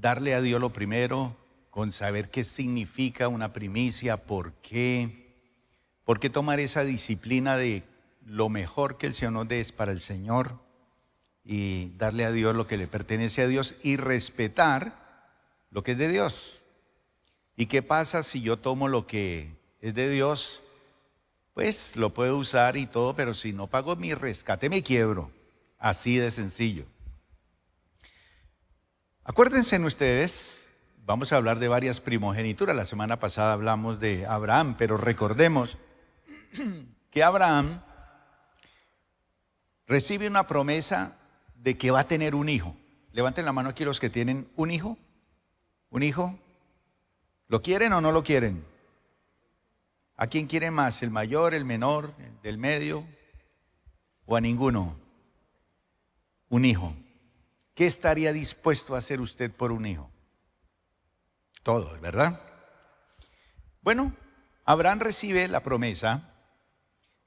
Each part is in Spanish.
darle a Dios lo primero, con saber qué significa una primicia, por qué tomar esa disciplina de lo mejor que el Señor nos dé es para el Señor y darle a Dios lo que le pertenece a Dios y respetar lo que es de Dios. ¿Y qué pasa si yo tomo lo que es de Dios? Pues lo puedo usar y todo, pero si no pago mi rescate me quiebro. Así de sencillo. Acuérdense ustedes, vamos a hablar de varias primogenituras. La semana pasada hablamos de Abraham, pero recordemos que Abraham recibe una promesa de que va a tener un hijo. Levanten la mano aquí los que tienen un hijo. ¿Un hijo? ¿Lo quieren o no lo quieren? ¿A quién quiere más? ¿El mayor, el menor, el del medio? ¿O a ninguno? Un hijo. ¿Qué estaría dispuesto a hacer usted por un hijo? Todo, ¿verdad? Bueno, Abraham recibe la promesa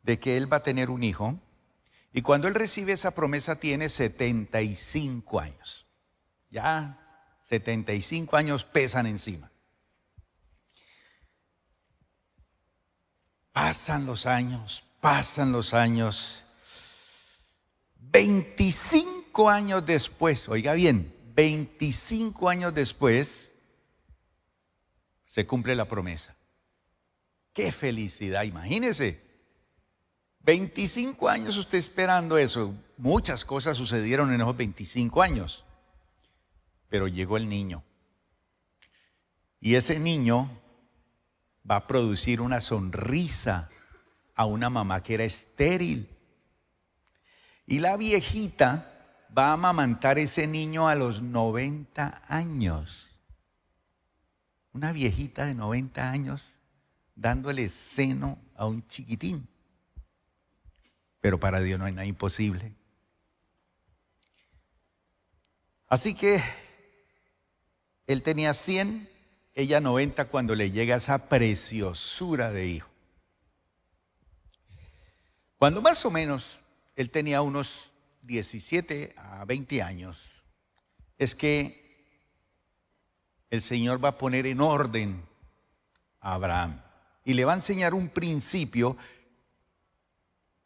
de que él va a tener un hijo. Y cuando él recibe esa promesa tiene 75 años. Ya 75 años pesan encima. Pasan los años. 25 años después, oiga bien, 25 años después se cumple la promesa. ¡Qué felicidad! Imagínese. 25 años usted esperando eso. Muchas cosas sucedieron en esos 25 años. Pero llegó el niño. Y ese niño va a producir una sonrisa a una mamá que era estéril. Y la viejita va a amamantar ese niño a los 90 años. Una viejita de 90 años dándole seno a un chiquitín. Pero para Dios no hay nada imposible. Así que él tenía 100, ella 90 cuando le llega esa preciosura de hijo. Cuando más o menos él tenía unos 17 a 20 años, es que el Señor va a poner en orden a Abraham y le va a enseñar un principio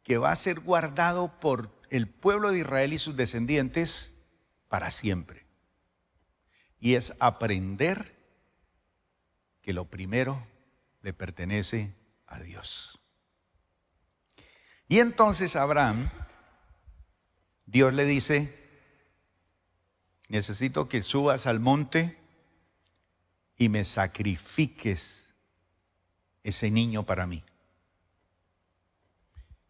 que va a ser guardado por el pueblo de Israel y sus descendientes para siempre. Y es aprender que lo primero le pertenece a Dios. Y entonces Abraham, Dios le dice, necesito que subas al monte y me sacrifiques ese niño para mí.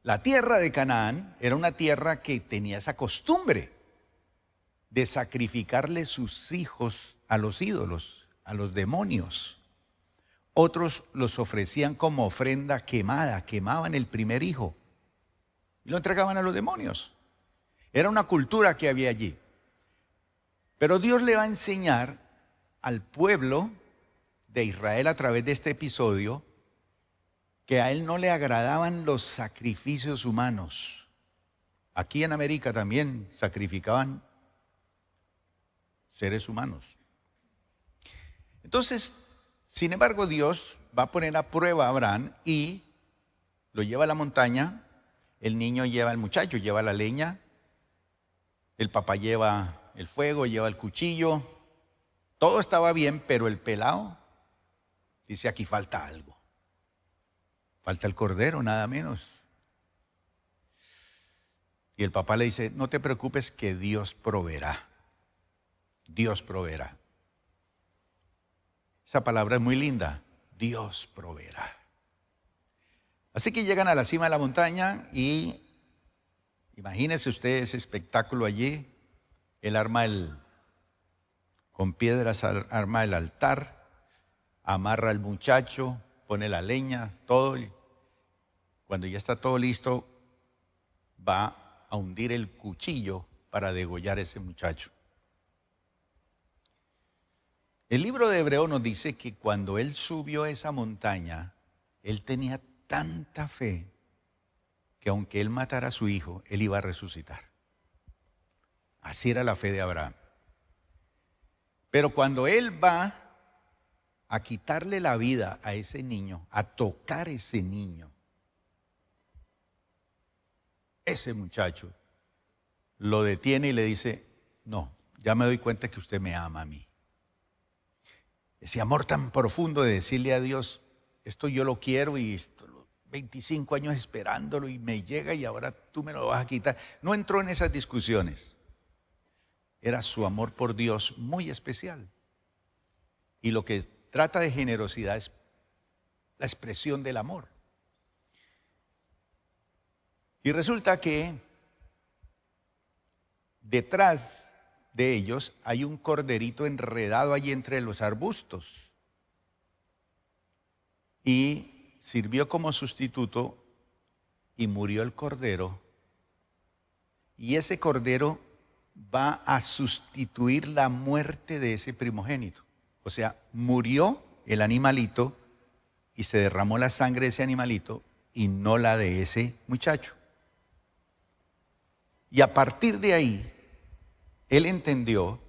La tierra de Canaán era una tierra que tenía esa costumbre de sacrificarle sus hijos a los ídolos, a los demonios. Otros los ofrecían como ofrenda quemada, quemaban el primer hijo y lo entregaban a los demonios. Era una cultura que había allí. Pero Dios le va a enseñar al pueblo de Israel a través de este episodio que a él no le agradaban los sacrificios humanos. Aquí en América también sacrificaban seres humanos. Entonces, sin embargo, Dios va a poner a prueba a Abraham y lo lleva a la montaña. El niño lleva al muchacho, lleva la leña. El papá lleva el fuego, lleva el cuchillo. Todo estaba bien, pero el pelado dice, aquí falta algo. Falta el cordero, nada menos. Y el papá le dice, no te preocupes que Dios proveerá. Dios proveerá. Esa palabra es muy linda. Dios proveerá. Así que llegan a la cima de la montaña y imagínese usted ese espectáculo allí. Él arma con piedras arma el altar, amarra al muchacho, pone la leña, todo. Cuando ya está todo listo, va a hundir el cuchillo para degollar a ese muchacho. El libro de Hebreo nos dice que cuando él subió a esa montaña, él tenía tanta fe que aunque él matara a su hijo, él iba a resucitar. Así era la fe de Abraham. Pero cuando él va a quitarle la vida a ese niño, a tocar ese niño, ese muchacho lo detiene y le dice, no, ya me doy cuenta que usted me ama a mí. Ese amor tan profundo de decirle a Dios, esto yo lo quiero y esto, 25 años esperándolo y me llega y ahora tú me lo vas a quitar. No entró en esas discusiones. Era su amor por Dios muy especial. Y lo que trata de generosidad es la expresión del amor. Y resulta que detrás de ellos hay un corderito enredado allí entre los arbustos. Y sirvió como sustituto y murió el cordero. Y ese cordero va a sustituir la muerte de ese primogénito. O sea, murió el animalito y se derramó la sangre de ese animalito y no la de ese muchacho. Y a partir de ahí, él entendió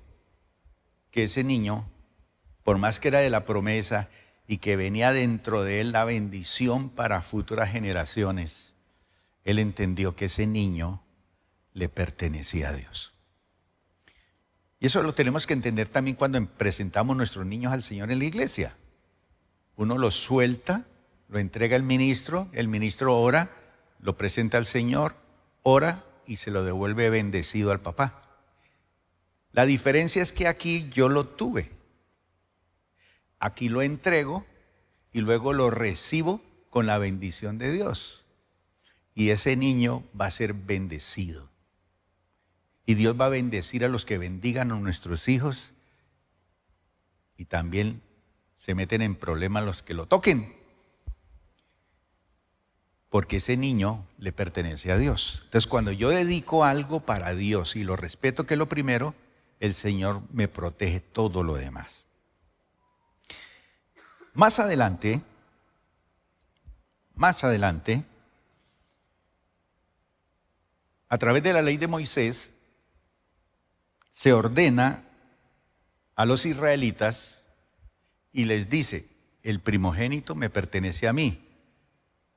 que ese niño, por más que era de la promesa y que venía dentro de él la bendición para futuras generaciones, él entendió que ese niño le pertenecía a Dios. Y eso lo tenemos que entender también cuando presentamos nuestros niños al Señor en la iglesia. Uno los suelta, lo entrega al ministro, el ministro ora, lo presenta al Señor, ora y se lo devuelve bendecido al papá. La diferencia es que aquí yo lo tuve. Aquí lo entrego y luego lo recibo con la bendición de Dios. Y ese niño va a ser bendecido. Y Dios va a bendecir a los que bendigan a nuestros hijos. Y también se meten en problemas los que lo toquen. Porque ese niño le pertenece a Dios. Entonces, cuando yo dedico algo para Dios y lo respeto, que es lo primero, el Señor me protege todo lo demás. Más adelante, a través de la ley de Moisés, se ordena a los israelitas y les dice, el primogénito me pertenece a mí,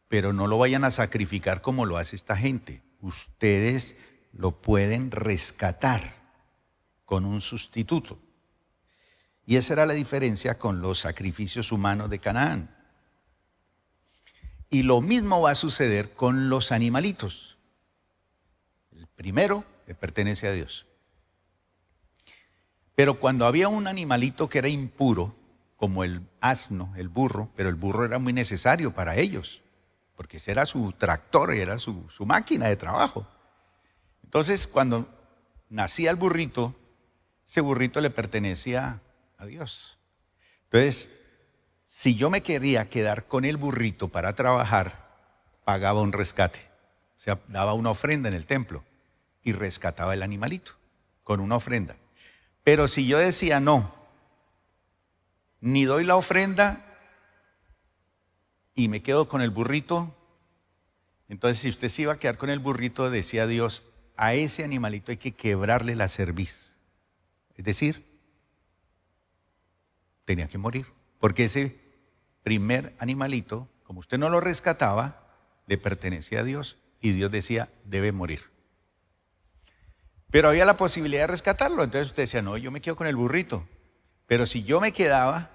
pero no lo vayan a sacrificar como lo hace esta gente. Ustedes lo pueden rescatar con un sustituto. Y esa era la diferencia con los sacrificios humanos de Canaán. Y lo mismo va a suceder con los animalitos. El primero le pertenece a Dios. Pero cuando había un animalito que era impuro, como el asno, el burro, pero el burro era muy necesario para ellos, porque ese era su tractor, era su máquina de trabajo. Entonces, cuando nacía el burrito, ese burrito le pertenecía a Dios. Entonces, si yo me quería quedar con el burrito para trabajar, pagaba un rescate. O sea, daba una ofrenda en el templo y rescataba el animalito con una ofrenda. Pero si yo decía no, ni doy la ofrenda y me quedo con el burrito, entonces si usted se iba a quedar con el burrito, decía Dios, a ese animalito hay que quebrarle la cerviz. Es decir, tenía que morir. Porque ese primer animalito, como usted no lo rescataba, le pertenecía a Dios y Dios decía, debe morir. Pero había la posibilidad de rescatarlo. Entonces usted decía, no, yo me quedo con el burrito. Pero si yo me quedaba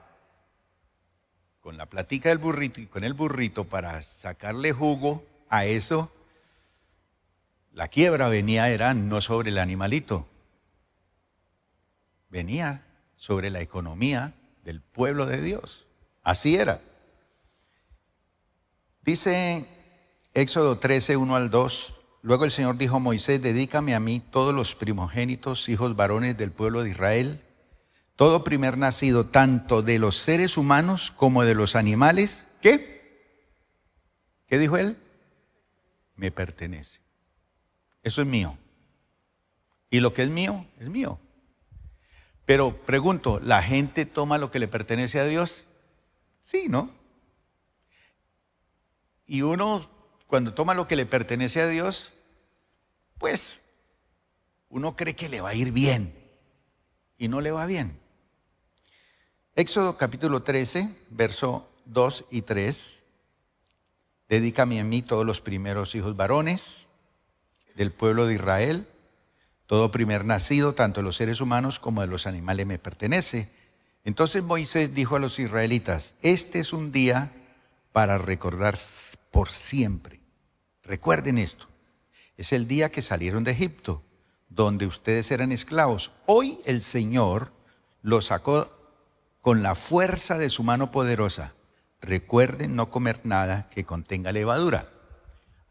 con la platica del burrito y con el burrito para sacarle jugo a eso, la quiebra era no sobre el animalito, venía sobre la economía del pueblo de Dios. Así era. Dice Éxodo 13, 1 al 2. Luego el Señor dijo a Moisés, dedícame a mí todos los primogénitos, hijos varones del pueblo de Israel, todo primer nacido, tanto de los seres humanos como de los animales. ¿Qué? ¿Qué dijo él? Me pertenece. Eso es mío. Y lo que es mío, es mío. Pero pregunto, ¿la gente toma lo que le pertenece a Dios? Sí, ¿no? Y uno, cuando toma lo que le pertenece a Dios, pues uno cree que le va a ir bien y no le va bien. Éxodo capítulo 13, verso 2 y 3. Dedícame a mí todos los primeros hijos varones del pueblo de Israel. Todo primer nacido, tanto de los seres humanos como de los animales, me pertenece. Entonces Moisés dijo a los israelitas: este es un día para recordar por siempre. Recuerden esto. Es el día que salieron de Egipto, donde ustedes eran esclavos. Hoy el Señor los sacó con la fuerza de su mano poderosa. Recuerden no comer nada que contenga levadura.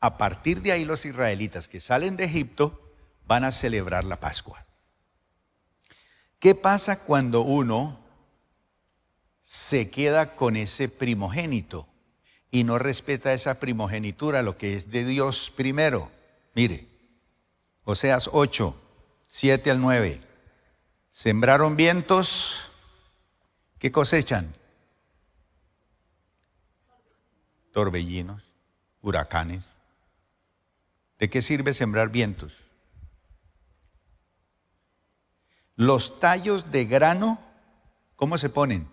A partir de ahí los israelitas que salen de Egipto van a celebrar la Pascua. ¿Qué pasa cuando uno se queda con ese primogénito y no respeta esa primogenitura, lo que es de Dios primero? Mire, Oseas 8, 7 al 9. Sembraron vientos, ¿qué cosechan? Torbellinos, huracanes. ¿De qué sirve sembrar vientos? Los tallos de grano, ¿cómo se ponen?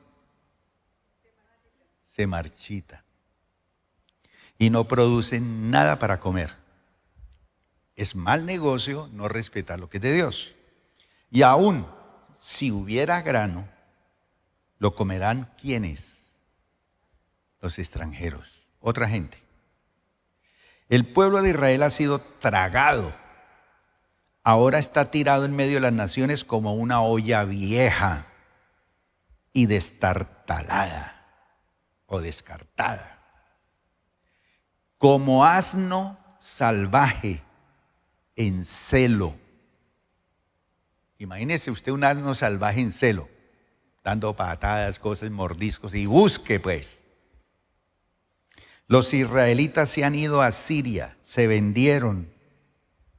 Se marchitan y no producen nada para comer. Es mal negocio no respetar lo que es de Dios. Y aún si hubiera grano, lo comerán ¿quiénes? Los extranjeros, otra gente. El pueblo de Israel ha sido tragado. Ahora está tirado en medio de las naciones como una olla vieja y destartalada o descartada. Como asno salvaje en celo. Imagínese usted un asno salvaje en celo, dando patadas, cosas, mordiscos, y busque pues. Los israelitas se han ido a Siria, se vendieron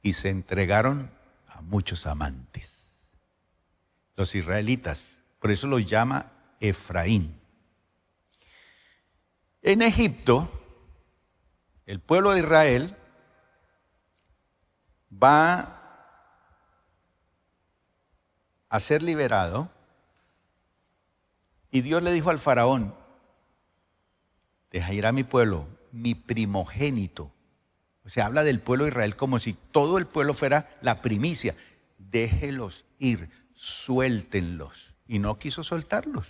y se entregaron a muchos amantes. Los israelitas, por eso los llama Efraín. En Egipto, el pueblo de Israel va a ser liberado y Dios le dijo al faraón: deja ir a mi pueblo, mi primogénito. O sea, habla del pueblo de Israel como si todo el pueblo fuera la primicia. Déjelos ir, suéltenlos. Y no quiso soltarlos.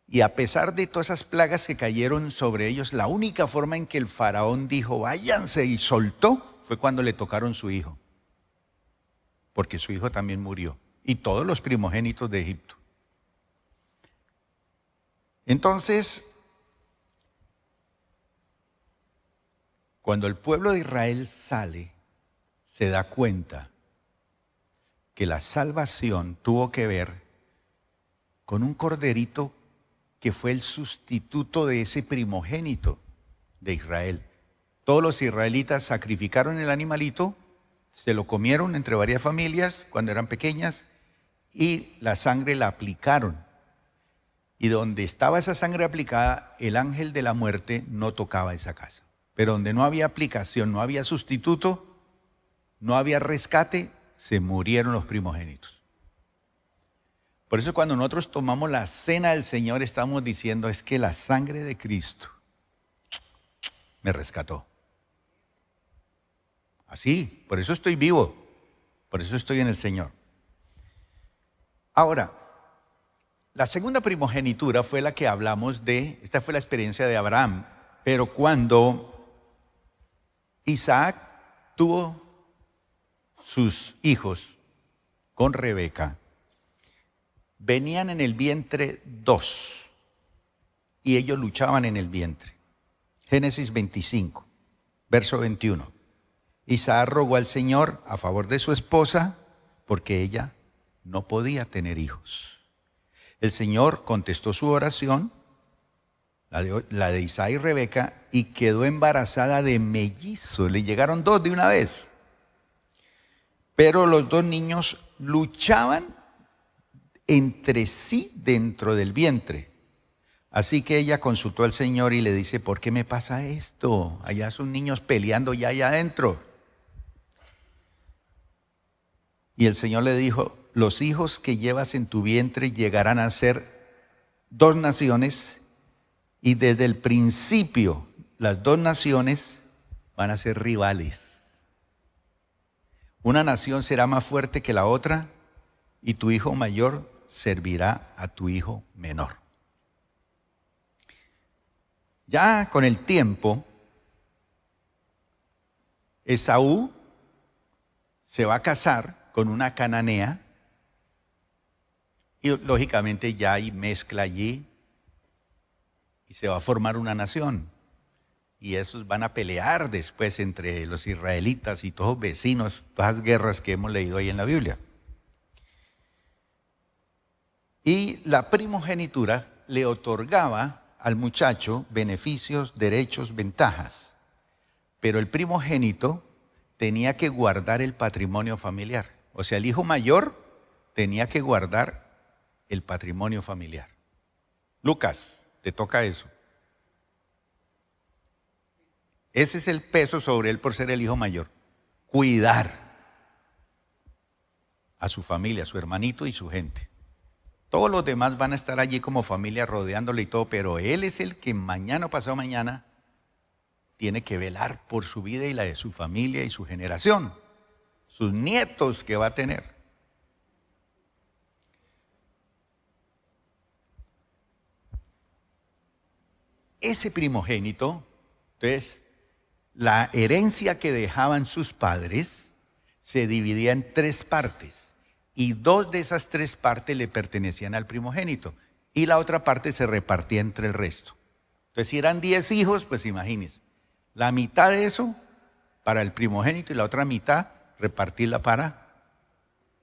Y a pesar de todas esas plagas que cayeron sobre ellos, la única forma en que el faraón dijo váyanse y soltó fue cuando le tocaron su hijo. Porque su hijo también murió. Y todos los primogénitos de Egipto. Entonces, cuando el pueblo de Israel sale, se da cuenta que la salvación tuvo que ver con un corderito que fue el sustituto de ese primogénito de Israel. Todos los israelitas sacrificaron el animalito, se lo comieron entre varias familias cuando eran pequeñas y la sangre la aplicaron. Y donde estaba esa sangre aplicada, el ángel de la muerte no tocaba esa casa. Pero donde no había aplicación, no había sustituto, no había rescate, se murieron los primogénitos. Por eso cuando nosotros tomamos la cena del Señor estamos diciendo es que la sangre de Cristo me rescató. Así, por eso estoy vivo, por eso estoy en el Señor. Ahora, la segunda primogenitura fue la que hablamos de, esta fue la experiencia de Abraham, pero cuando Isaac tuvo sus hijos con Rebeca, venían en el vientre dos y ellos luchaban en el vientre. Génesis 25, verso 21. Isaac rogó al Señor a favor de su esposa porque ella no podía tener hijos. El Señor contestó su oración, la de Isaac y Rebeca, y quedó embarazada de mellizos. Le llegaron dos de una vez. Pero los dos niños luchaban entre sí dentro del vientre. Así que ella consultó al Señor y le dice: ¿por qué me pasa esto? Allá son niños peleando ya allá adentro. Y el Señor le dijo: los hijos que llevas en tu vientre llegarán a ser dos naciones y desde el principio las dos naciones van a ser rivales. Una nación será más fuerte que la otra y tu hijo mayor servirá a tu hijo menor. Ya con el tiempo, Esaú se va a casar con una cananea y lógicamente ya hay mezcla allí y se va a formar una nación. Y esos van a pelear después entre los israelitas y todos los vecinos, todas las guerras que hemos leído ahí en la Biblia. Y la primogenitura le otorgaba al muchacho beneficios, derechos, ventajas. Pero el primogénito tenía que guardar el patrimonio familiar. O sea, el hijo mayor tenía que guardar el patrimonio familiar. Lucas, te toca eso. Ese es el peso sobre él por ser el hijo mayor. Cuidar a su familia, a su hermanito y su gente. Todos los demás van a estar allí como familia rodeándole y todo, pero él es el que mañana o pasado mañana tiene que velar por su vida y la de su familia y su generación, sus nietos que va a tener. Ese primogénito, entonces, la herencia que dejaban sus padres se dividía en tres partes. Y dos de esas tres partes le pertenecían al primogénito. Y la otra parte se repartía entre el resto. Entonces, si eran 10 hijos, pues imagínense. La mitad de eso para el primogénito y la otra mitad repartirla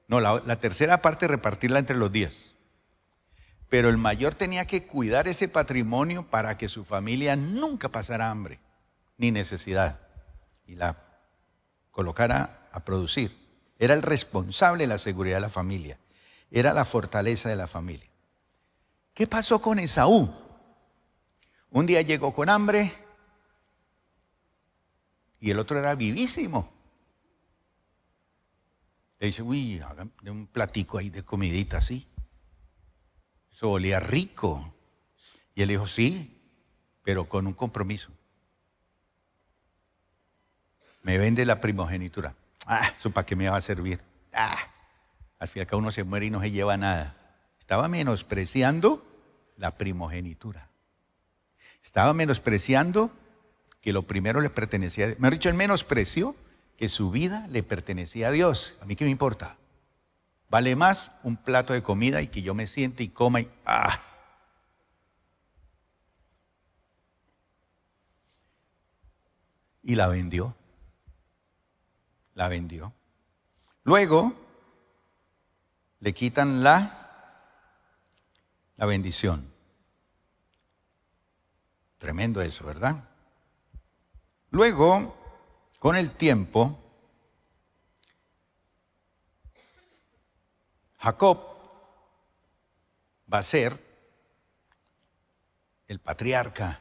la tercera parte repartirla entre los 10. Pero el mayor tenía que cuidar ese patrimonio para que su familia nunca pasara hambre ni necesidad y la colocara a producir. Era el responsable de la seguridad de la familia. Era la fortaleza de la familia. ¿Qué pasó con Esaú? Un día llegó con hambre y el otro era vivísimo. Le dice, uy, hágame un platico ahí de comidita así. Eso olía rico. Y él dijo, sí, pero con un compromiso. Me vende la primogenitura. ¿Eso para qué me va a servir? Al fin y al cabo uno se muere y no se lleva nada. Estaba menospreciando la primogenitura. Estaba menospreciando que lo primero le pertenecía a Dios. Mejor dicho, él menospreció que su vida le pertenecía a Dios. ¿A mí qué me importa? Vale más un plato de comida y que yo me siente y coma y y la vendió. La vendió. Luego le quitan la bendición. Tremendo eso, ¿verdad? Luego, con el tiempo, Jacob va a ser el patriarca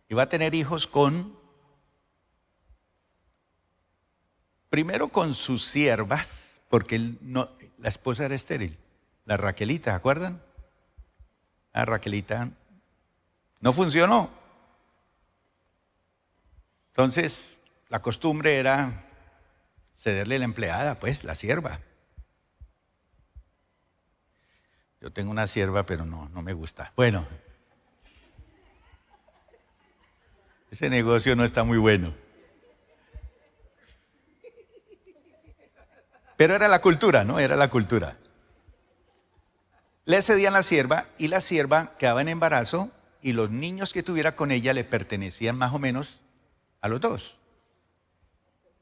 y va a tener hijos primero con sus siervas, porque la esposa era estéril, la Raquelita, ¿se acuerdan? La Raquelita no funcionó. Entonces, la costumbre era cederle la empleada, pues, la sierva. Yo tengo una sierva, pero no me gusta. Bueno, ese negocio no está muy bueno. Pero era la cultura, ¿no? Era la cultura. Le cedían la sierva y la sierva quedaba en embarazo y los niños que tuviera con ella le pertenecían más o menos a los dos.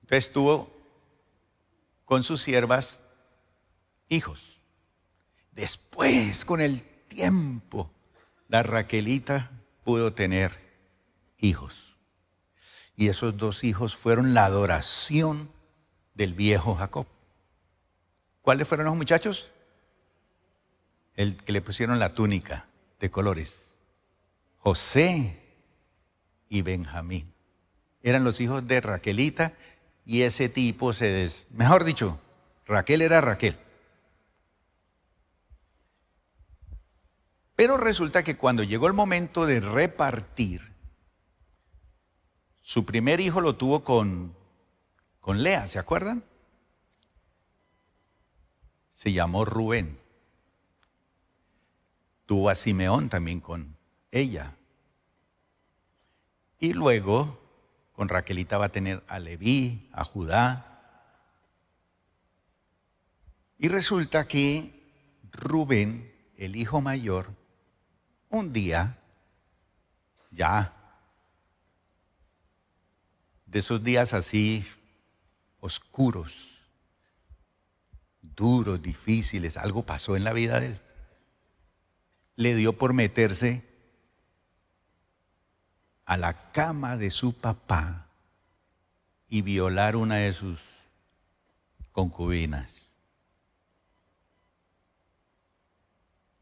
Entonces tuvo con sus siervas hijos. Después, con el tiempo, la Raquelita pudo tener hijos. Y esos dos hijos fueron la adoración del viejo Jacob. ¿Cuáles fueron los muchachos? El que le pusieron la túnica de colores. José y Benjamín. Eran los hijos de Raquelita y ese tipo mejor dicho, Raquel era Raquel. Pero resulta que cuando llegó el momento de repartir, su primer hijo lo tuvo con Lea, ¿se acuerdan? Se llamó Rubén. Tuvo a Simeón también con ella. Y luego con Raquelita va a tener a Leví, a Judá. Y resulta que Rubén, el hijo mayor, un día, ya, de esos días así oscuros, duros, difíciles, algo pasó en la vida de él. Le dio por meterse a la cama de su papá y violar una de sus concubinas.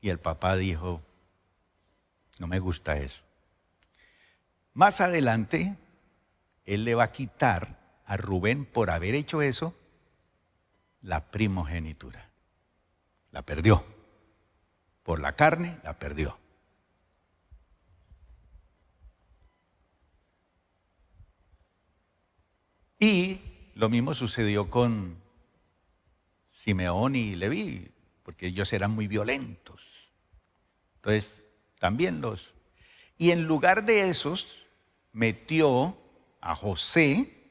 Y el papá dijo, no me gusta eso. Más adelante, él le va a quitar a Rubén por haber hecho eso la primogenitura. La perdió. Por la carne, la perdió. Y lo mismo sucedió con Simeón y Leví, porque ellos eran muy violentos. Entonces, también los... Y en lugar de esos, metió a José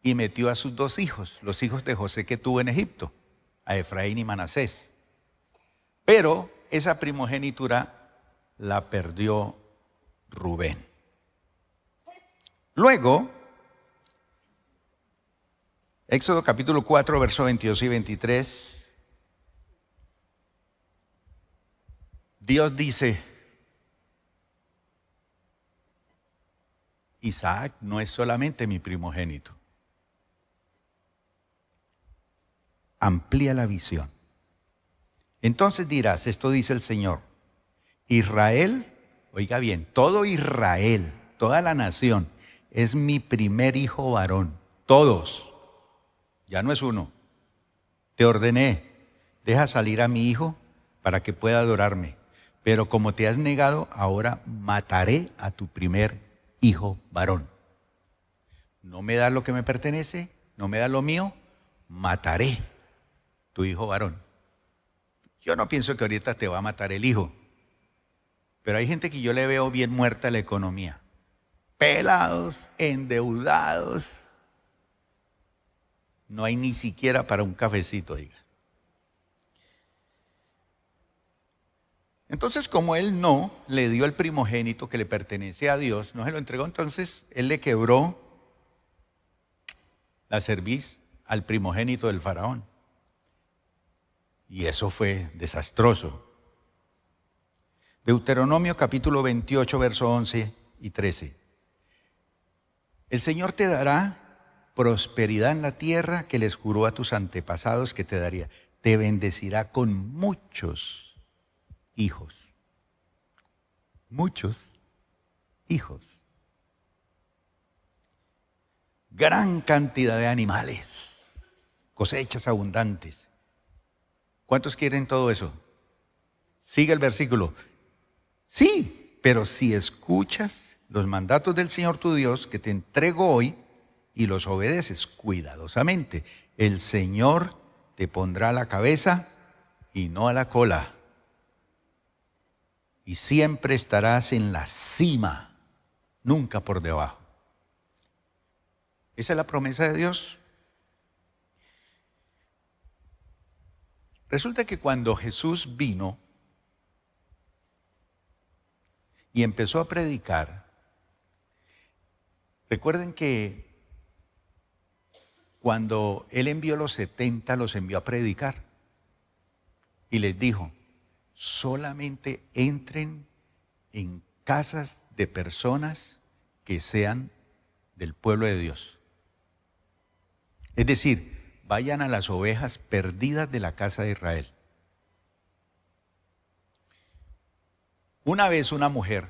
y metió a sus dos hijos, los hijos de José que tuvo en Egipto, a Efraín y Manasés. Pero esa primogenitura la perdió Rubén. Luego, Éxodo capítulo 4, versos 22 y 23, Dios dice, Isaac no es solamente mi primogénito. Amplía la visión. Entonces dirás, esto dice el Señor, Israel, oiga bien, todo Israel, toda la nación, es mi primer hijo varón. Todos, ya no es uno. Te ordené, deja salir a mi hijo para que pueda adorarme. Pero como te has negado, ahora mataré a tu primer hijo varón. No me das lo que me pertenece, no me das lo mío, mataré tu hijo varón. Yo no pienso que ahorita te va a matar el hijo, pero hay gente que yo le veo bien muerta la economía. Pelados, endeudados. No hay ni siquiera para un cafecito, diga. Entonces, como él no le dio el primogénito que le pertenece a Dios, no se lo entregó, entonces él le quebró la cerviz al primogénito del faraón. Y eso fue desastroso. Deuteronomio capítulo 28, versos 11 y 13. El Señor te dará prosperidad en la tierra que les juró a tus antepasados que te daría. Te bendecirá con muchos hijos. Muchos hijos. Gran cantidad de animales. Cosechas abundantes. ¿Cuántos quieren todo eso? Sigue el versículo. Sí, pero si escuchas los mandatos del Señor tu Dios que te entrego hoy y los obedeces cuidadosamente, el Señor te pondrá a la cabeza y no a la cola. Y siempre estarás en la cima, nunca por debajo. Esa es la promesa de Dios. Resulta que cuando Jesús vino y empezó a predicar, recuerden que cuando Él envió los 70, los envió a predicar y les dijo, solamente entren en casas de personas que sean del pueblo de Dios. Es decir, vayan a las ovejas perdidas de la casa de Israel. Una vez una mujer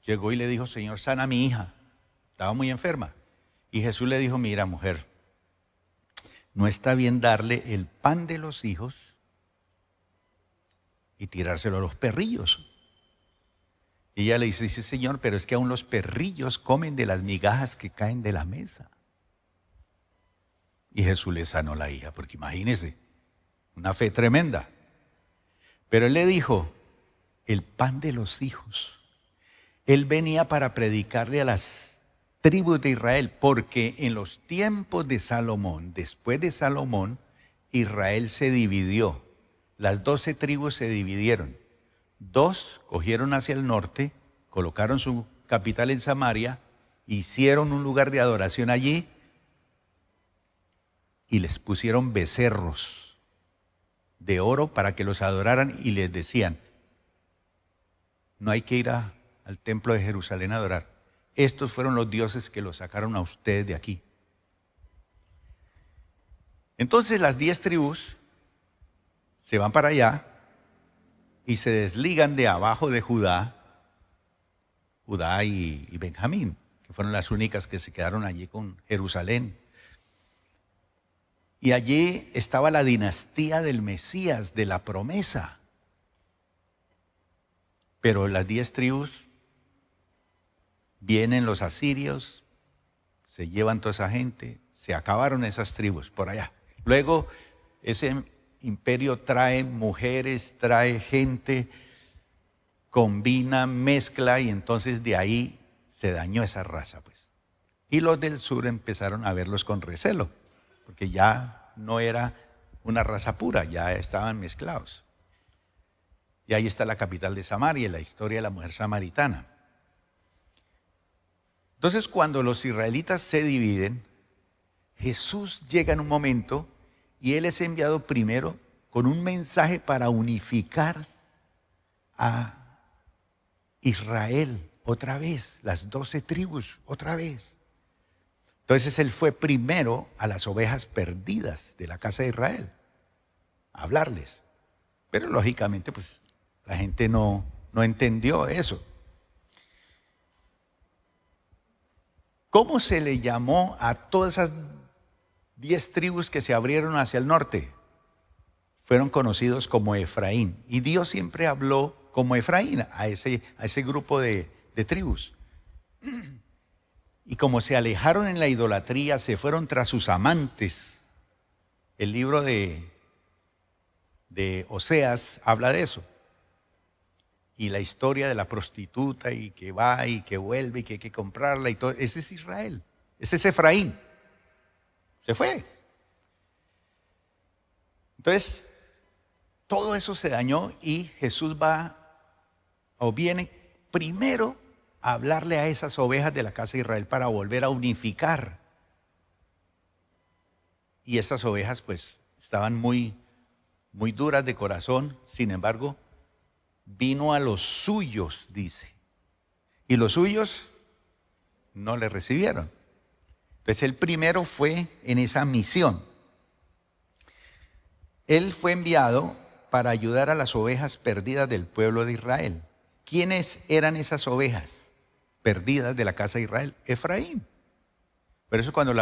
llegó y le dijo, Señor, sana a mi hija. Estaba muy enferma. Y Jesús le dijo, mira, mujer, no está bien darle el pan de los hijos y tirárselo a los perrillos. Y ella le dice, sí, Señor, pero es que aún los perrillos comen de las migajas que caen de la mesa. Y Jesús le sanó la hija, porque imagínese, una fe tremenda. Pero él le dijo, el pan de los hijos. Él venía para predicarle a las tribus de Israel, porque en los tiempos de Salomón, después de Salomón, Israel se dividió. Las 12 tribus se dividieron. 2 cogieron hacia el norte, colocaron su capital en Samaria, hicieron un lugar de adoración allí y les pusieron becerros de oro para que los adoraran y les decían, no hay que ir al templo de Jerusalén a adorar. Estos fueron los dioses que los sacaron a ustedes de aquí. Entonces las 10 tribus se van para allá y se desligan de abajo de Judá y Benjamín, que fueron las únicas que se quedaron allí con Jerusalén. Y allí estaba la dinastía del Mesías, de la promesa. Pero las 10 tribus, vienen los asirios, se llevan toda esa gente, se acabaron esas tribus por allá. Luego ese imperio trae mujeres, trae gente, combina, mezcla y entonces de ahí se dañó esa raza, pues. Y los del sur empezaron a verlos con recelo, porque ya no era una raza pura, ya estaban mezclados. Y ahí está la capital de Samaria, la historia de la mujer samaritana. Entonces, cuando los israelitas se dividen, Jesús llega en un momento y Él es enviado primero con un mensaje para unificar a Israel otra vez, las 12 tribus otra vez. Entonces Él fue primero a las ovejas perdidas de la casa de Israel, a hablarles. Pero lógicamente, pues, la gente no entendió eso. ¿Cómo se le llamó a todas esas 10 tribus que se abrieron hacia el norte? Fueron conocidos como Efraín. Y Dios siempre habló como Efraín a ese grupo de tribus. Y como se alejaron en la idolatría, se fueron tras sus amantes. El libro de Oseas habla de eso. Y la historia de la prostituta y que va y que vuelve y que hay que comprarla y todo. Ese es Israel, ese es Efraín. Se fue. Entonces, todo eso se dañó y Jesús viene primero a hablarle a esas ovejas de la casa de Israel para volver a unificar. Y esas ovejas pues estaban muy duras de corazón, sin embargo, vino a los suyos, dice. Y los suyos no le recibieron. Entonces el primero fue en esa misión. Él fue enviado para ayudar a las ovejas perdidas del pueblo de Israel. ¿Quiénes eran esas ovejas perdidas de la casa de Israel? Efraín. Por eso cuando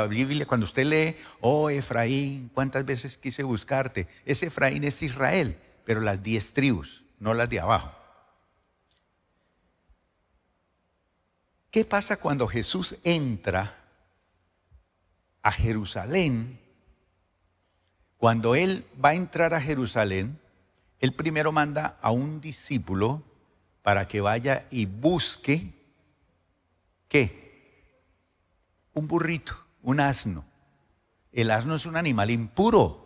usted lee, oh Efraín, ¿cuántas veces quise buscarte? Ese Efraín es Israel, pero las 10 tribus, no las de abajo. ¿Qué pasa cuando Jesús entra a Jerusalén? Cuando Él va a entrar a Jerusalén, Él primero manda a un discípulo para que vaya y busque, ¿qué? Un burrito, un asno. El asno es un animal impuro.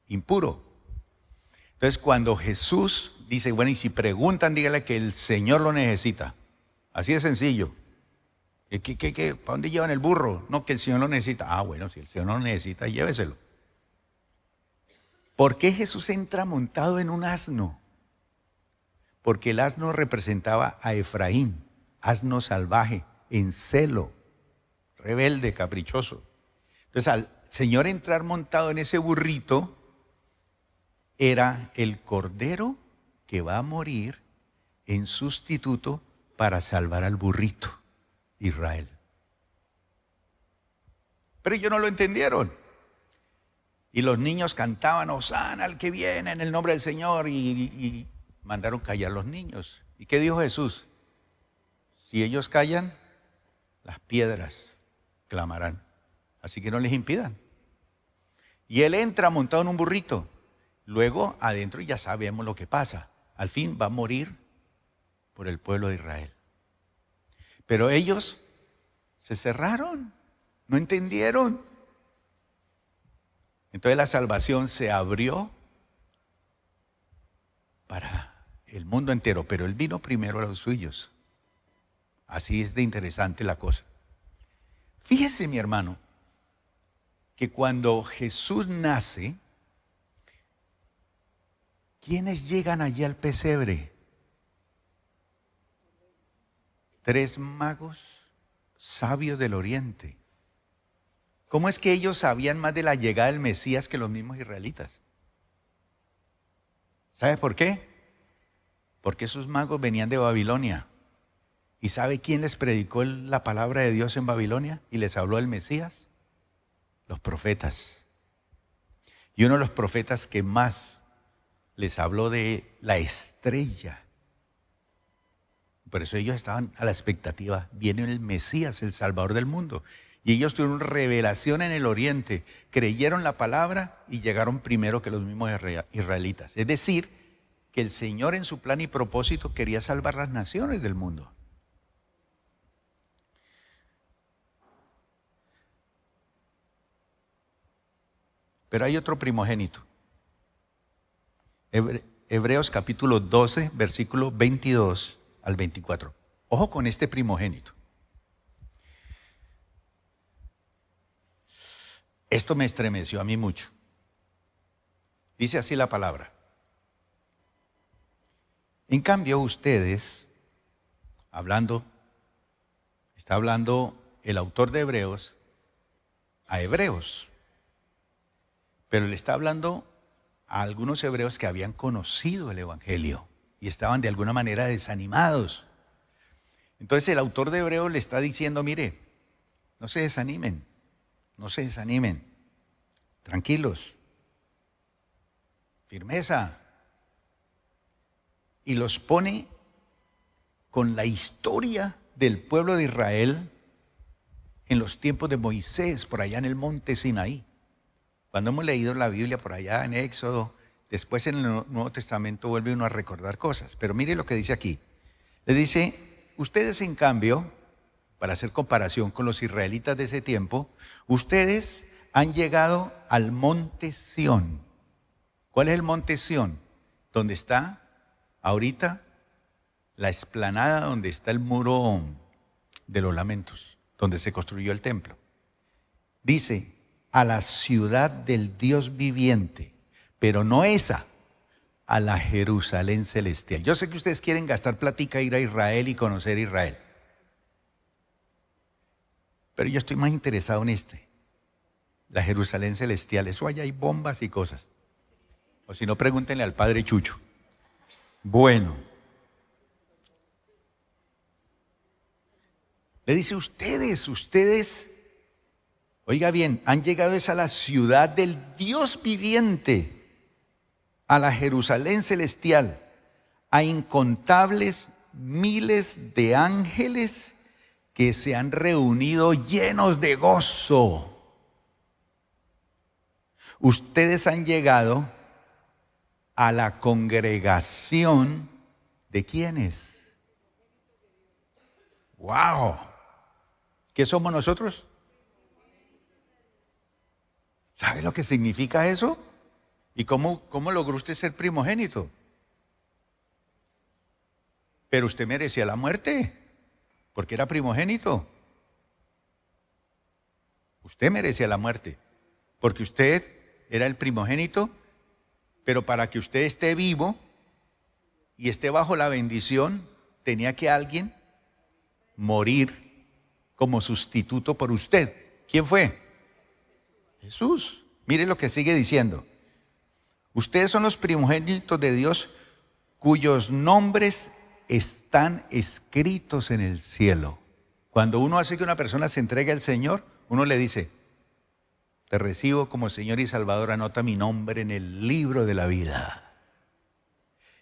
Entonces cuando Jesús dice, bueno, y si preguntan, dígale que el Señor lo necesita. Así de sencillo. ¿Qué? ¿Para dónde llevan el burro? No, que el Señor lo necesita. Ah, bueno, si el Señor lo necesita, lléveselo. ¿Por qué Jesús entra montado en un asno? Porque el asno representaba a Efraín, asno salvaje, en celo, rebelde, caprichoso. Entonces al Señor entrar montado en ese burrito, era el cordero que va a morir en sustituto para salvar al burrito, Israel. Pero ellos no lo entendieron. Y los niños cantaban, Hosana al que viene en el nombre del Señor. Y mandaron callar los niños. ¿Y qué dijo Jesús? Si ellos callan, las piedras clamarán. Así que no les impidan. Y él entra montado en un burrito. Luego adentro ya sabemos lo que pasa. Al fin va a morir por el pueblo de Israel. Pero ellos se cerraron, no entendieron. Entonces la salvación se abrió para el mundo entero, pero él vino primero a los suyos. Así es de interesante la cosa. Fíjese, mi hermano, que cuando Jesús nace, ¿quiénes llegan allí al pesebre? 3 magos sabios del oriente. ¿Cómo es que ellos sabían más de la llegada del Mesías que los mismos israelitas? ¿Sabe por qué? Porque esos magos venían de Babilonia. ¿Y sabe quién les predicó la palabra de Dios en Babilonia y les habló del Mesías? Los profetas. Y uno de los profetas que más les habló de la estrella. Por eso ellos estaban a la expectativa. Viene el Mesías, el Salvador del mundo. Y ellos tuvieron revelación en el oriente, creyeron la palabra y llegaron primero que los mismos israelitas. Es decir, que el Señor en su plan y propósito quería salvar las naciones del mundo. Pero hay otro primogénito. Hebreos capítulo 12, versículo 22 al 24. Ojo con este primogénito. Esto me estremeció a mí mucho. Dice así la palabra. En cambio, ustedes, está hablando el autor de Hebreos a hebreos, pero le está hablando a algunos hebreos que habían conocido el Evangelio y estaban de alguna manera desanimados. Entonces el autor de Hebreos le está diciendo, mire, no se desanimen. No se desanimen, tranquilos, firmeza. Y los pone con la historia del pueblo de Israel en los tiempos de Moisés, por allá en el monte Sinaí. Cuando hemos leído la Biblia por allá en Éxodo, después en el Nuevo Testamento vuelve uno a recordar cosas. Pero mire lo que dice aquí. Le dice, ustedes en cambio, para hacer comparación con los israelitas de ese tiempo, ustedes han llegado al monte Sión. ¿Cuál es el monte Sión? Donde está ahorita la explanada, donde está el muro de los lamentos, donde se construyó el templo. Dice, a la ciudad del Dios viviente, pero no esa, a la Jerusalén celestial. Yo sé que ustedes quieren gastar platica, ir a Israel y conocer Israel. Pero yo estoy más interesado en la Jerusalén celestial. Eso allá hay bombas y cosas. O si no, pregúntenle al padre Chucho. Bueno. Le dice, ustedes, oiga bien, han llegado a la ciudad del Dios viviente, a la Jerusalén celestial, a incontables miles de ángeles que se han reunido llenos de gozo. Ustedes han llegado a la congregación de ¿quiénes? ¡Wow! ¿Qué somos nosotros? ¿Sabe lo que significa eso? ¿Y cómo logró usted ser primogénito? Pero usted merecía la muerte, porque era primogénito. Usted merecía la muerte, porque usted era el primogénito, pero para que usted esté vivo y esté bajo la bendición, tenía que alguien morir como sustituto por usted. ¿Quién fue? Jesús. Mire lo que sigue diciendo. Ustedes son los primogénitos de Dios cuyos nombres están escritos en el cielo. Cuando uno hace que una persona se entregue al Señor, uno le dice, Te recibo como Señor y Salvador, anota mi nombre en el libro de la vida.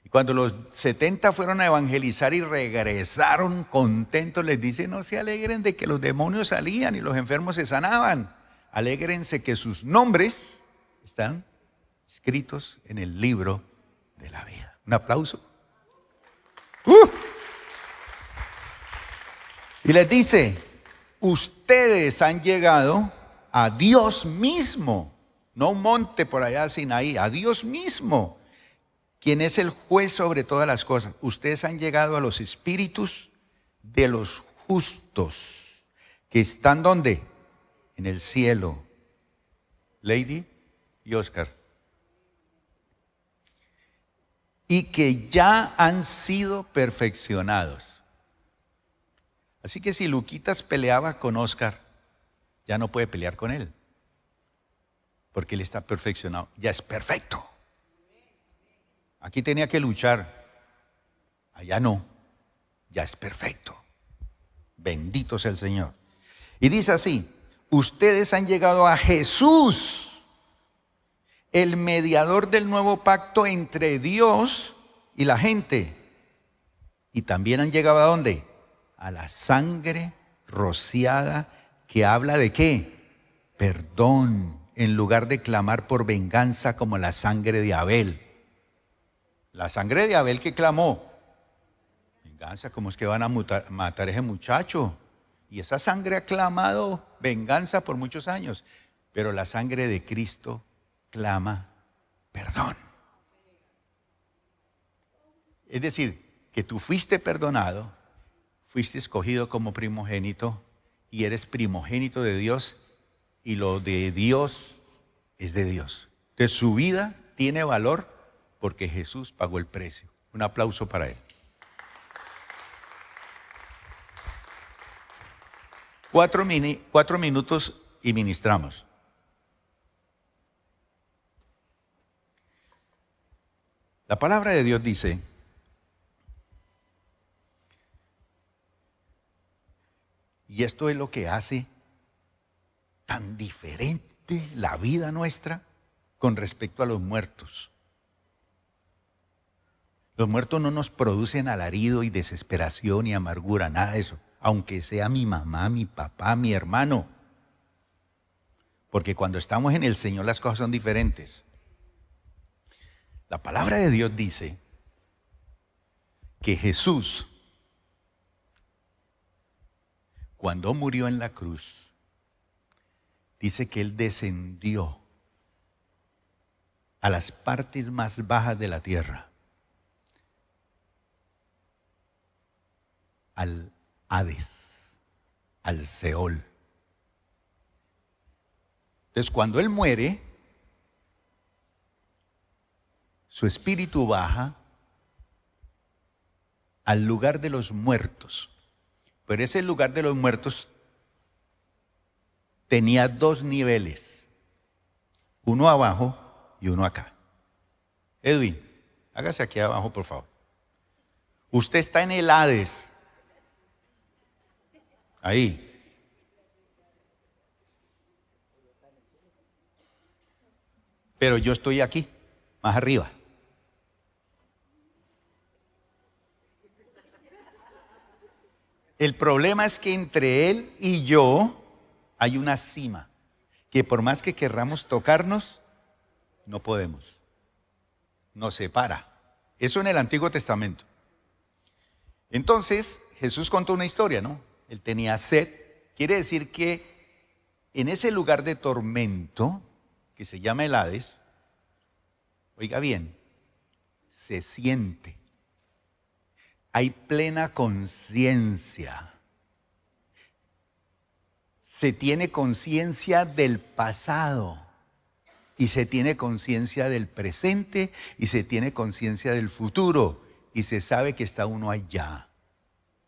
Y cuando los 70 fueron a evangelizar y regresaron contentos, les dice: no se alegren de que los demonios salían y los enfermos se sanaban. Alégrense que sus nombres están escritos en el libro de la vida. Un aplauso. Y les dice: ustedes han llegado a Dios mismo, no a un monte por allá Sinaí, a Dios mismo, quien es el juez sobre todas las cosas. Ustedes han llegado a los espíritus de los justos, que están ¿dónde? En el cielo. Lady y Oscar. Y que ya han sido perfeccionados. Así que si Luquitas peleaba con Oscar, ya no puede pelear con él, porque él está perfeccionado, ya es perfecto. Aquí tenía que luchar, allá no, ya es perfecto. Bendito sea el Señor. Y dice así: ustedes han llegado a Jesús, el mediador del nuevo pacto entre Dios y la gente. Y también han llegado ¿a dónde? A la sangre rociada, que habla de ¿qué? Perdón, en lugar de clamar por venganza como la sangre de Abel. La sangre de Abel que clamó venganza, ¿cómo es que van a matar a ese muchacho? Y esa sangre ha clamado venganza por muchos años, pero la sangre de Cristo clama perdón. Es decir, que tú fuiste perdonado, fuiste escogido como primogénito y eres primogénito de Dios, y lo de Dios es de Dios. Entonces su vida tiene valor porque Jesús pagó el precio. Un aplauso para él. 4 minutos y ministramos. La palabra de Dios dice: y esto es lo que hace tan diferente la vida nuestra con respecto a los muertos. Los muertos no nos producen alarido y desesperación y amargura, nada de eso. Aunque sea mi mamá, mi papá, mi hermano. Porque cuando estamos en el Señor las cosas son diferentes. La palabra de Dios dice que Jesús, cuando murió en la cruz, dice que Él descendió a las partes más bajas de la tierra, al Hades, al Seol. Entonces, cuando Él muere, su espíritu baja al lugar de los muertos. Pero ese lugar de los muertos tenía 2 niveles, uno abajo y uno acá. Edwin, hágase aquí abajo, por favor. Usted está en el Hades. Ahí. Pero yo estoy aquí, más arriba. El problema es que entre él y yo hay una cima, que por más que querramos tocarnos, no podemos. Nos separa. Eso en el Antiguo Testamento. Entonces, Jesús contó una historia, ¿no? Él tenía sed. Quiere decir que en ese lugar de tormento, que se llama el Hades, oiga bien, se siente. Hay plena conciencia. Se tiene conciencia del pasado y se tiene conciencia del presente y se tiene conciencia del futuro y se sabe que está uno allá,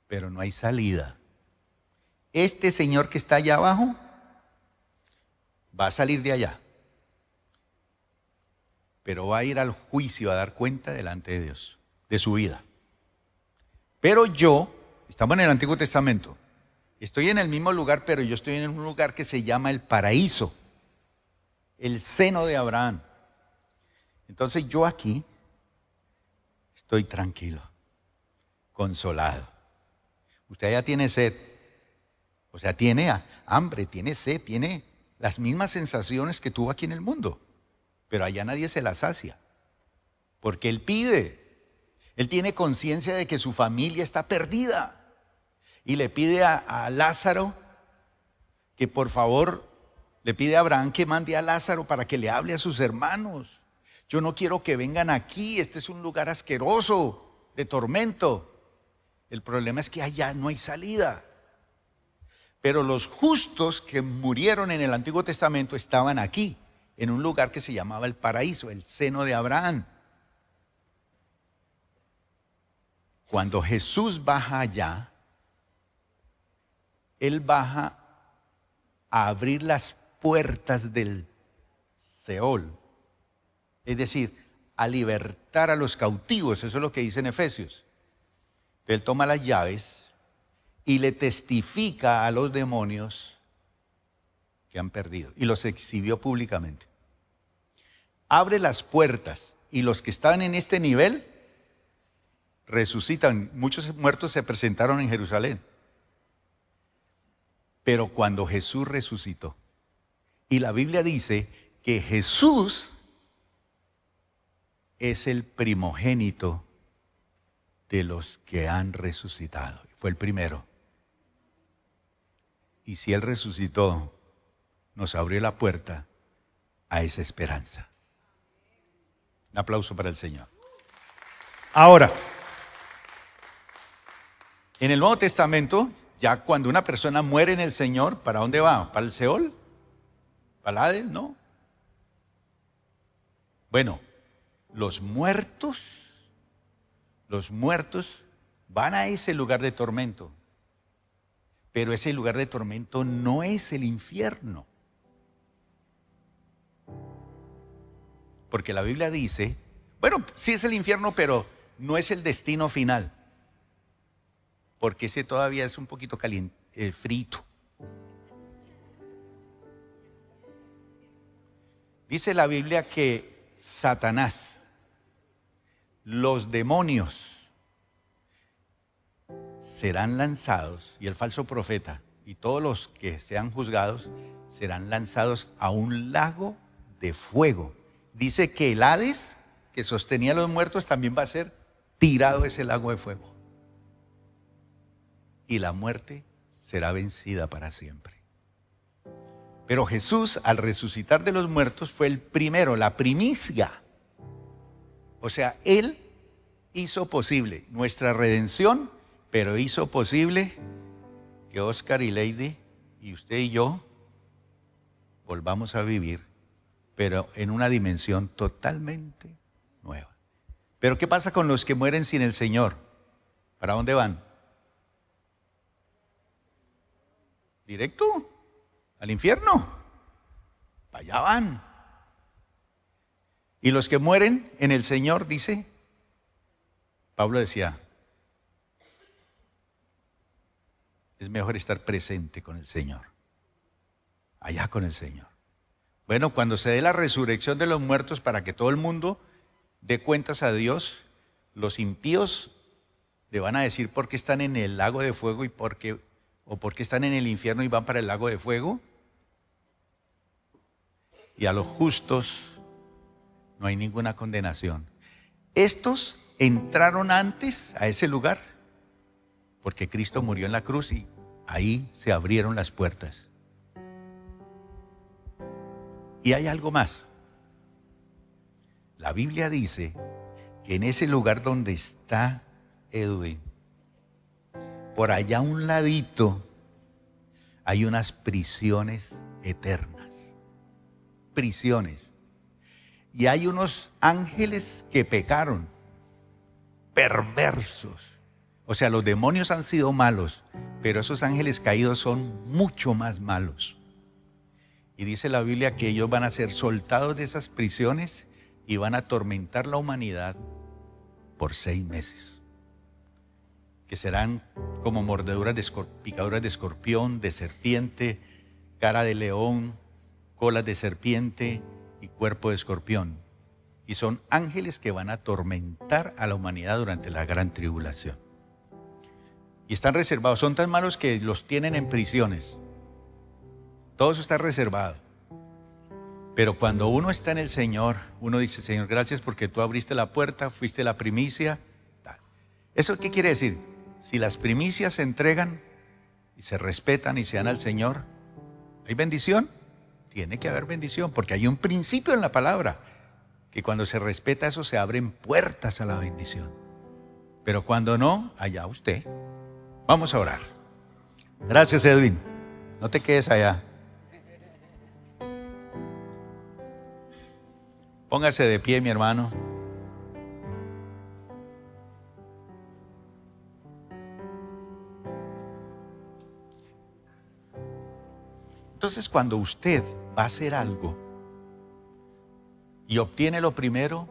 pero no hay salida. Este señor que está allá abajo va a salir de allá, pero va a ir al juicio a dar cuenta delante de Dios de su vida. Pero yo, estamos en el Antiguo Testamento, estoy en el mismo lugar, pero yo estoy en un lugar que se llama el paraíso. el seno de Abraham. Entonces yo aquí estoy tranquilo, consolado. Usted ya tiene sed, o sea, tiene hambre, tiene sed, tiene las mismas sensaciones que tuvo aquí en el mundo, pero allá nadie se las sacia, porque Él pide. Él tiene conciencia de que su familia está perdida y le pide a Lázaro que por favor, le pide a Abraham que mande a Lázaro para que le hable a sus hermanos. Yo no quiero que vengan aquí, este es un lugar asqueroso, de tormento. El problema es que allá no hay salida. Pero los justos que murieron en el Antiguo Testamento estaban aquí, en un lugar que se llamaba el paraíso, el seno de Abraham. Cuando Jesús baja allá, Él baja a abrir las puertas del Seol, es decir, a libertar a los cautivos. Eso es lo que dice en Efesios. Él toma las llaves y le testifica a los demonios que han perdido y los exhibió públicamente. Abre las puertas y los que estaban en este nivel resucitan. Muchos muertos se presentaron en Jerusalén. Pero cuando Jesús resucitó, y la Biblia dice que Jesús es el primogénito de los que han resucitado. Fue el primero. Y si Él resucitó, nos abrió la puerta a esa esperanza. Un aplauso para el Señor. Ahora, en el Nuevo Testamento, ya cuando una persona muere en el Señor, ¿para dónde va? ¿Para el Seol? ¿Para el Hades? No. Bueno, los muertos van a ese lugar de tormento. Pero ese lugar de tormento no es el infierno. Porque la Biblia dice, bueno, sí es el infierno, pero no es el destino final. Porque ese todavía es un poquito caliente, frito. Dice la Biblia que Satanás, los demonios, serán lanzados, y el falso profeta, y todos los que sean juzgados, serán lanzados a un lago de fuego. Dice que el Hades, que sostenía a los muertos, también va a ser tirado a ese lago de fuego. Y la muerte será vencida para siempre. Pero Jesús, al resucitar de los muertos, fue el primero, la primicia. O sea, Él hizo posible nuestra redención, pero hizo posible que Oscar y Lady y usted y yo volvamos a vivir, pero en una dimensión totalmente nueva. Pero ¿qué pasa con los que mueren sin el Señor? ¿Para dónde van? ¿Directo? ¿Al infierno? Para allá van. Y los que mueren en el Señor, dice, Pablo decía, es mejor estar presente con el Señor, allá con el Señor. Bueno, cuando se dé la resurrección de los muertos para que todo el mundo dé cuentas a Dios, los impíos le van a decir por qué están en el lago de fuego y por qué están en el infierno y van para el lago de fuego. Y a los justos no hay ninguna condenación. Estos entraron antes a ese lugar porque Cristo murió en la cruz y ahí se abrieron las puertas. Y hay algo más. La Biblia dice que en ese lugar donde está Edwin, por allá a un ladito, hay unas prisiones eternas. Prisiones. Y hay unos ángeles que pecaron, perversos. O sea, los demonios han sido malos, pero esos ángeles caídos son mucho más malos. Y dice la Biblia que ellos van a ser soltados de esas prisiones y van a atormentar la humanidad por 6 meses. Que serán como mordeduras picaduras de escorpión, de serpiente, cara de león, colas de serpiente y cuerpo de escorpión. Y son ángeles que van a atormentar a la humanidad durante la gran tribulación. Y están reservados, son tan malos que los tienen en prisiones. Todo eso está reservado. Pero cuando uno está en el Señor, uno dice: Señor, gracias porque tú abriste la puerta, fuiste la primicia. ¿Eso qué quiere decir? Si las primicias se entregan y se respetan y se dan al Señor, ¿hay bendición? Tiene que haber bendición, porque hay un principio en la palabra, que cuando se respeta eso se abren puertas a la bendición. Pero cuando no, allá usted. Vamos a orar. Gracias, Edwin. No te quedes allá. Póngase de pie, mi hermano. Entonces, cuando usted va a hacer algo y obtiene lo primero,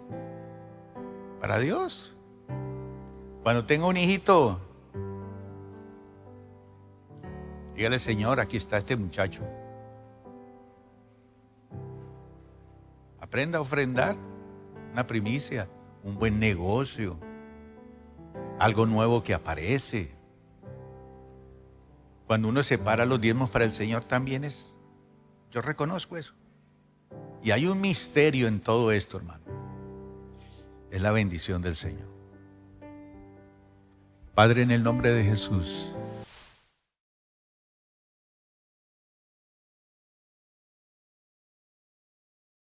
para Dios. Cuando tenga un hijito, dígale: Señor, aquí está este muchacho. Aprenda a ofrendar una primicia, un buen negocio, algo nuevo que aparece. Cuando uno separa los diezmos para el Señor también yo reconozco eso. Y hay un misterio en todo esto, hermano. Es la bendición del Señor. Padre, en el nombre de Jesús,